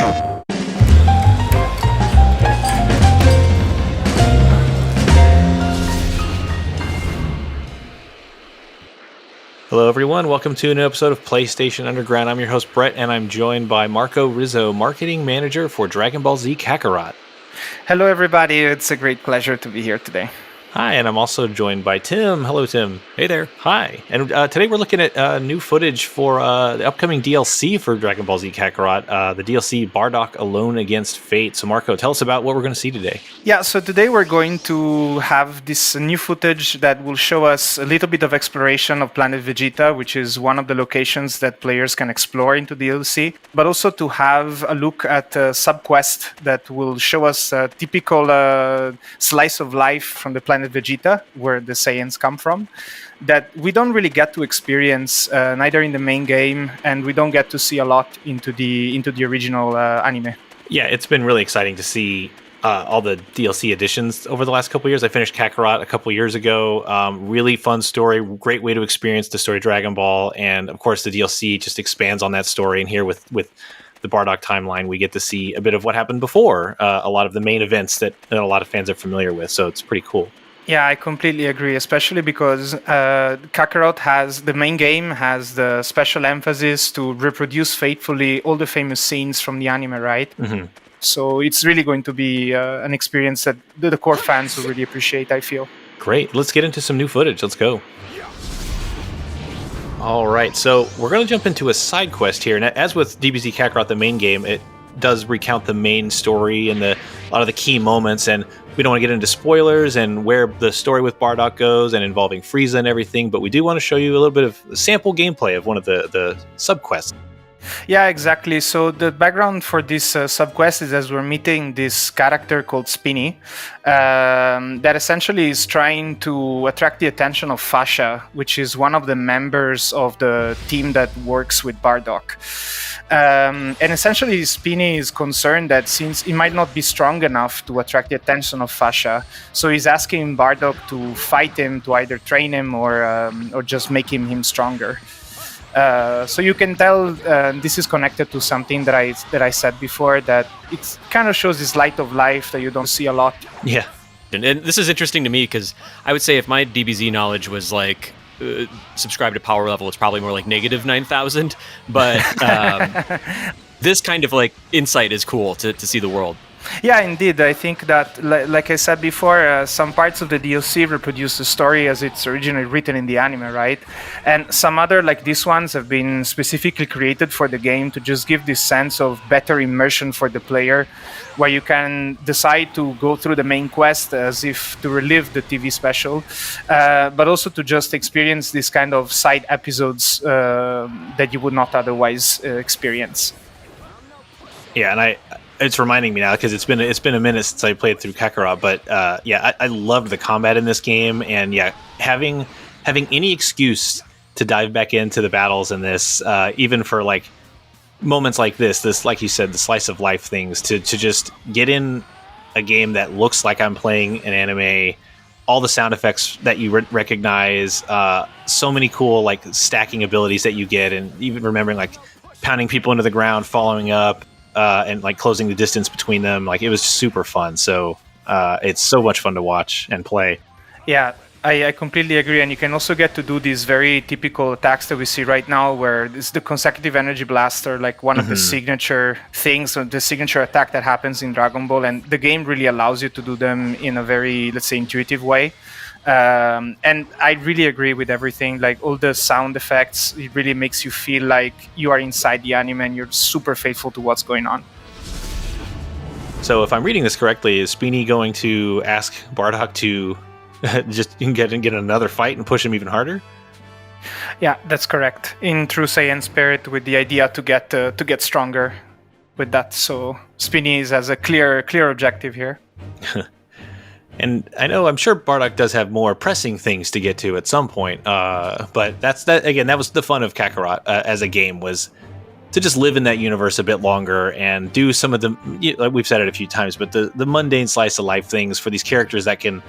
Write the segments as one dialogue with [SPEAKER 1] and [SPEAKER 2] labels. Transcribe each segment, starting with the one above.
[SPEAKER 1] Hello, everyone. Welcome to a new episode of PlayStation Underground. I'm your host, Brett, and I'm joined by Marco Rizzo, Marketing Manager for Dragon Ball Z Kakarot.
[SPEAKER 2] Hello, everybody. It's a great pleasure to be here today.
[SPEAKER 1] Hi, and I'm also joined by Tim. Hello, Tim.
[SPEAKER 3] Hey there.
[SPEAKER 1] Hi. And today we're looking at new footage for the upcoming DLC for Dragon Ball Z Kakarot, the DLC Bardock Alone Against Fate. So, Marco, tell us about what we're going to see today.
[SPEAKER 2] Yeah, so today we're going to have this new footage that will show us a little bit of exploration of Planet Vegeta, which is one of the locations that players can explore into the DLC, but also to have a look at a sub-quest that will show us a typical slice of life from the planet Vegeta, where the Saiyans come from, that we don't really get to experience neither in the main game, and we don't get to see a lot into the original anime.
[SPEAKER 1] Yeah, it's been really exciting to see all the DLC additions over the last couple of years. I finished Kakarot a couple of years ago. Really fun story, great way to experience the story of Dragon Ball, and of course the DLC just expands on that story. And here with the Bardock timeline, we get to see a bit of what happened before a lot of the main events that a lot of fans are familiar with. So it's pretty cool.
[SPEAKER 2] Yeah, I completely agree, especially because Kakarot the main game has the special emphasis to reproduce faithfully all the famous scenes from the anime, right?
[SPEAKER 1] Mm-hmm.
[SPEAKER 2] So it's really going to be an experience that the core fans will really appreciate, I feel.
[SPEAKER 1] Great. Let's get into some new footage. Let's go. All right, so we're going to jump into a side quest here. And as with DBZ Kakarot, the main game, it does recount the main story and a lot of the key moments, and we don't want to get into spoilers and where the story with Bardock goes and involving Frieza and everything, but we do want to show you a little bit of sample gameplay of one of the sub-quests.
[SPEAKER 2] Yeah, exactly. So the background for this sub-quest is as we're meeting this character called Spinny that essentially is trying to attract the attention of Fasha, which is one of the members of the team that works with Bardock. And essentially Spinny is concerned that since he might not be strong enough to attract the attention of Fasha, so he's asking Bardock to fight him, to either train him or just make him stronger. So you can tell this is connected to something that I said before, that it kind of shows this light of life that you don't see a lot.
[SPEAKER 1] Yeah.
[SPEAKER 3] And this is interesting to me because I would say if my DBZ knowledge was like subscribed to power level, it's probably more like negative 9,000. But this kind of like insight is cool to see the world.
[SPEAKER 2] Yeah, indeed. I think that, like I said before, some parts of the DLC reproduce the story as it's originally written in the anime, right? And some other, like these ones, have been specifically created for the game to just give this sense of better immersion for the player, where you can decide to go through the main quest as if to relive the TV special, but also to just experience this kind of side episodes that you would not otherwise experience.
[SPEAKER 1] Yeah, and it's reminding me now because it's been a minute since I played through Kakarot, but I loved the combat in this game, and yeah, having any excuse to dive back into the battles in this, even for like moments like this, like you said, the slice of life things, to just get in a game that looks like I'm playing an anime, all the sound effects that you recognize, so many cool like stacking abilities that you get, and even remembering like pounding people into the ground, following up. And like closing the distance between them, like it was super fun. So it's so much fun to watch and play.
[SPEAKER 2] Yeah, I completely agree. And you can also get to do these very typical attacks that we see right now, where it's the consecutive energy blaster, like one of the signature things, or the signature attack that happens in Dragon Ball. And the game really allows you to do them in a very, let's say, intuitive way. And I really agree with everything, like all the sound effects. It really makes you feel like you are inside the anime and you're super faithful to what's going on.
[SPEAKER 1] So if I'm reading this correctly, is Spinny going to ask Bardock to just get another fight and push him even harder?
[SPEAKER 2] Yeah, that's correct. In true Saiyan spirit, with the idea to get stronger with that. So Spinny has a clear objective here.
[SPEAKER 1] And I'm sure Bardock does have more pressing things to get to at some point. But that was the fun of Kakarot as a game, was to just live in that universe a bit longer and do some of the, like we've said it a few times, but the mundane slice of life things for these characters that can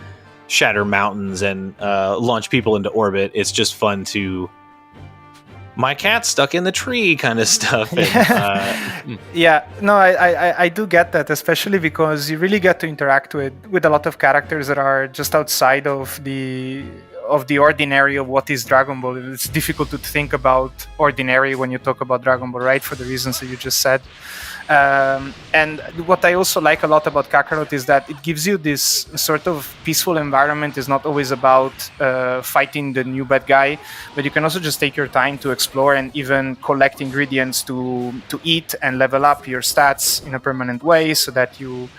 [SPEAKER 1] shatter mountains and launch people into orbit. It's just fun to my cat's stuck in the tree kind of stuff. And,
[SPEAKER 2] Yeah, no, I do get that, especially because you really get to interact with a lot of characters that are just outside of the ordinary of what is Dragon Ball. It's difficult to think about ordinary when you talk about Dragon Ball, right? For the reasons that you just said. And what I also like a lot about Kakarot is that it gives you this sort of peaceful environment. It's not always about fighting the new bad guy, but you can also just take your time to explore and even collect ingredients to eat and level up your stats in a permanent way, so that you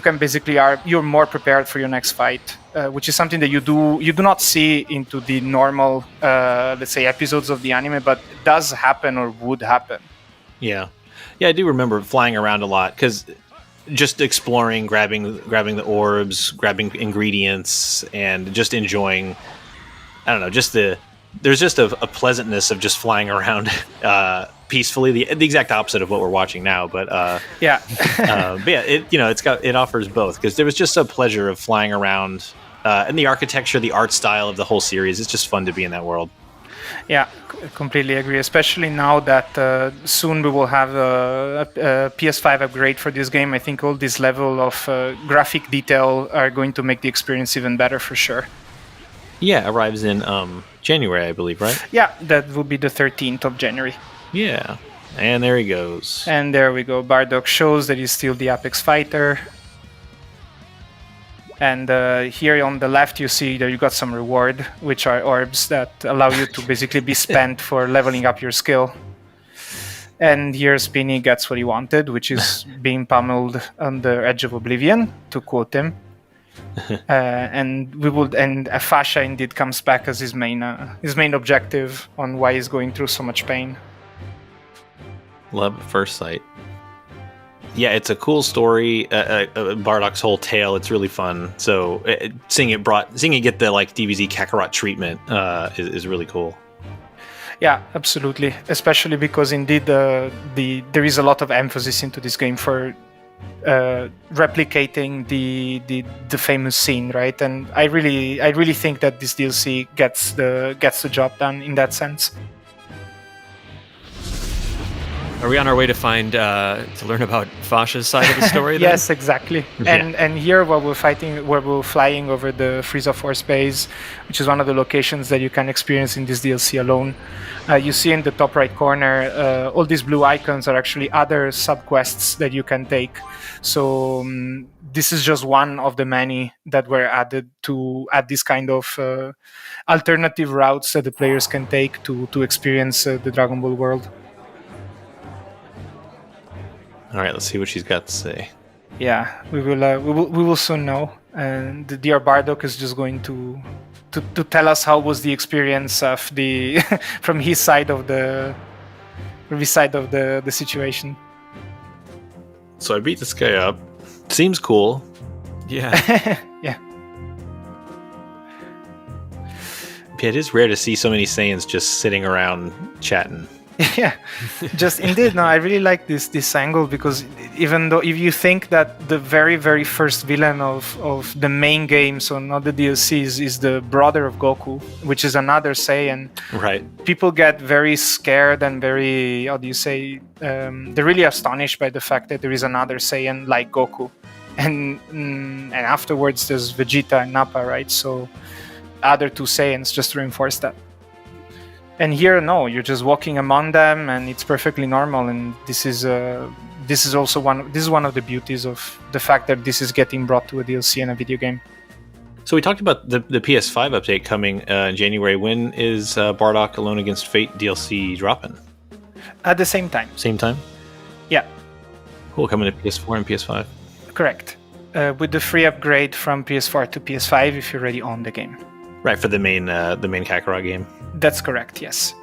[SPEAKER 2] can basically you're more prepared for your next fight, which is something that you do not see into the normal let's say episodes of the anime, but does happen or would happen.
[SPEAKER 1] yeah, I do remember flying around a lot because just exploring, grabbing the orbs, grabbing ingredients, and just enjoying. I don't know, there's just a pleasantness of just flying around peacefully. The exact opposite of what we're watching now, but
[SPEAKER 2] yeah.
[SPEAKER 1] but yeah, it offers both, because there was just a pleasure of flying around, and the architecture, the art style of the whole series. It's just fun to be in that world.
[SPEAKER 2] Yeah, completely agree. Especially now that soon we will have a PS5 upgrade for this game. I think all this level of graphic detail are going to make the experience even better for sure.
[SPEAKER 1] Yeah, arrives in January, I believe, right?
[SPEAKER 2] Yeah, that will be the 13th of January.
[SPEAKER 1] Yeah, and there he goes.
[SPEAKER 2] And there we go. Bardock shows that he's still the Apex fighter. And here on the left, you see that you got some reward, which are orbs that allow you to basically be spent for leveling up your skill. And here Spinny gets what he wanted, which is being pummeled on the edge of oblivion, to quote him. And Fasha indeed comes back as his main objective on why he's going through so much pain.
[SPEAKER 1] Love at first sight. Yeah, it's a cool story. Bardock's whole tale, it's really fun. So seeing it get the like DBZ Kakarot treatment is really cool.
[SPEAKER 2] Yeah, absolutely. Especially because indeed there is a lot of emphasis into this game for replicating the famous scene, right? And I really think that this DLC gets the job done in that sense.
[SPEAKER 3] Are we on our way to learn about Fasha's side of the story? Then?
[SPEAKER 2] Yes, exactly. And here, while we're flying over the Frieza Force base, which is one of the locations that you can experience in this DLC alone, you see in the top right corner, all these blue icons are actually other subquests that you can take. So this is just one of the many that were added to add this kind of alternative routes that the players can take to experience the Dragon Ball world.
[SPEAKER 1] All right, let's see what she's got to say.
[SPEAKER 2] Yeah, we will soon know. And the dear Bardock is just going to tell us how was the experience of the from his side of the situation.
[SPEAKER 1] So I beat this guy up. Seems cool.
[SPEAKER 3] Yeah.
[SPEAKER 2] Yeah.
[SPEAKER 1] Yeah, it is rare to see so many Saiyans just sitting around chatting.
[SPEAKER 2] Yeah, just indeed. No, I really like this angle, because even though if you think that the very, very first villain of the main game, so not the DLCs, is the brother of Goku, which is another Saiyan,
[SPEAKER 1] right?
[SPEAKER 2] People get very scared and very, how do you say, they're really astonished by the fact that there is another Saiyan like Goku, and afterwards there's Vegeta and Nappa, right? So other two Saiyans, just to reinforce that. And here, no, you're just walking among them, and it's perfectly normal. And this is also one of the beauties of the fact that this is getting brought to a DLC and a video game.
[SPEAKER 1] So we talked about the PS5 update coming in January. When is Bardock Alone Against Fate DLC dropping?
[SPEAKER 2] At the same time.
[SPEAKER 1] Same time?
[SPEAKER 2] Yeah.
[SPEAKER 1] Cool, coming to PS4 and PS5.
[SPEAKER 2] Correct. With the free upgrade from PS4 to PS5 if you already own the game.
[SPEAKER 1] Right, for the main Kakarot game.
[SPEAKER 2] That's correct, yes.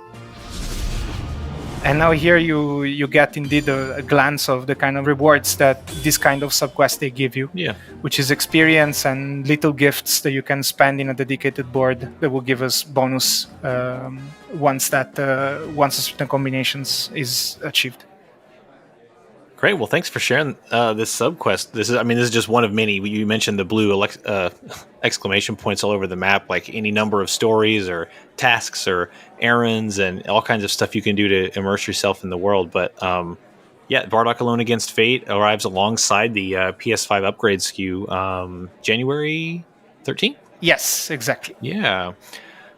[SPEAKER 2] And now here you get indeed a glance of the kind of rewards that this kind of subquest they give you.
[SPEAKER 1] Yeah.
[SPEAKER 2] Which is experience and little gifts that you can spend in a dedicated board that will give us bonus once a certain combinations is achieved.
[SPEAKER 1] Great. Well, thanks for sharing this subquest. This is just one of many. You mentioned the blue exclamation points all over the map, like any number of stories or tasks or errands and all kinds of stuff you can do to immerse yourself in the world. But yeah, Bardock Alone Against Fate arrives alongside the PS5 upgrade SKU January 13th.
[SPEAKER 2] Yes, exactly.
[SPEAKER 1] Yeah.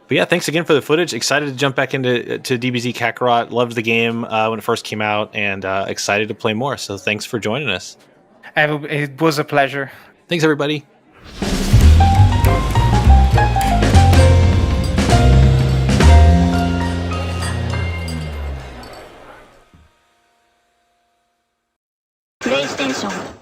[SPEAKER 1] But yeah, thanks again for the footage. Excited to jump back into DBZ Kakarot. Loved the game when it first came out, and excited to play more. So thanks for joining us.
[SPEAKER 2] It was a pleasure.
[SPEAKER 1] Thanks, everybody.
[SPEAKER 4] PlayStation